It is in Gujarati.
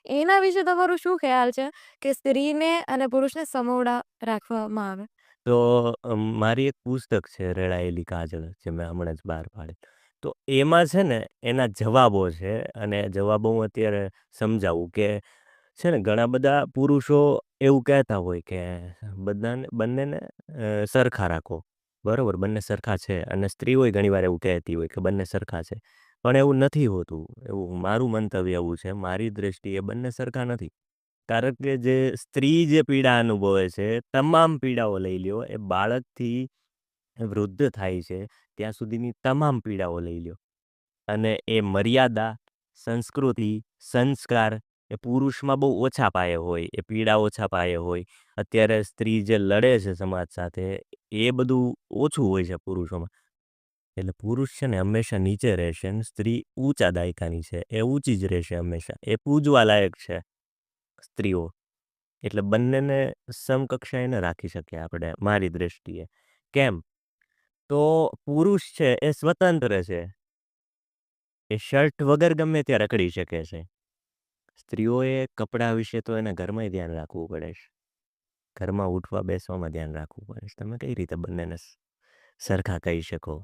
એના વિશે તમારું શું ખ્યાલ છે કે સ્ત્રીને અને પુરુષને સમોવડા રાખવામાં આવે? તો મારી એક પુસ્તક છે 'રડાયેલી કાજળ' જે મેં હમણાં જ બહાર પાડી. તો એમાં છે ને એના જવાબો છે અને જવાબો હું અત્યારે સમજાવું કે છે ને ઘણા બધા પુરુષો એવું કહેતા હોય કે બંનેને સરખા રાખો. બરોબર, બંને સરખા છે અને સ્ત્રીઓય ઘણીવાર એવું કહેતી હોય કે બંને સરખા છે. પણ એવું નથી હોતું. એવું મારું મંતવ્ય એવું છે. મારી દ્રષ્ટિએ બંને સરખા નથી. કારણ કે જે સ્ત્રી જે પીડા અનુભવે છે, તમામ પીડાઓ લઈ લ્યો, એ બાળકથી વૃદ્ધ થાય છે, ત્યાં સુધીની તમામ પીડાઓ લઈ લ્યો. અને એ મર્યાદા, સંસ્કૃતિ, સંસ્કાર એ પુરુષમાં બહુ ઓછા પાયે હોય, એ પીડા ઓછા પાયે હોય. અત્યારે સ્ત્રી જે લડે છે સમાજ સાથે, એ બધું ઓછું હોય છે પુરુષોમાં. એટલે પુરુષ છે ને હંમેશા નીચે રહેશે અને સ્ત્રી ઊંચા દાયકાની છે. એ ઊંચી જ રહેશે હંમેશા. એ પૂજવા લાયક છે સ્ત્રીઓ. એટલે બંનેને સમકક્ષાએ ન રાખી શકીએ આપણે મારી દ્રષ્ટિએ. કેમ? તો પુરુષ છે એ સ્વતંત્ર છે. એ શર્ટ વગર ગમે ત્યાં રખડી શકે છે. સ્ત્રીઓએ કપડાં વિશે તો એને ઘરમાંય ધ્યાન રાખવું પડે છે. ઘરમાં ઉઠવા બેસવામાં ધ્યાન રાખવું પડે છે. તમે કઈ રીતે બંનેને સરખા કહી શકો?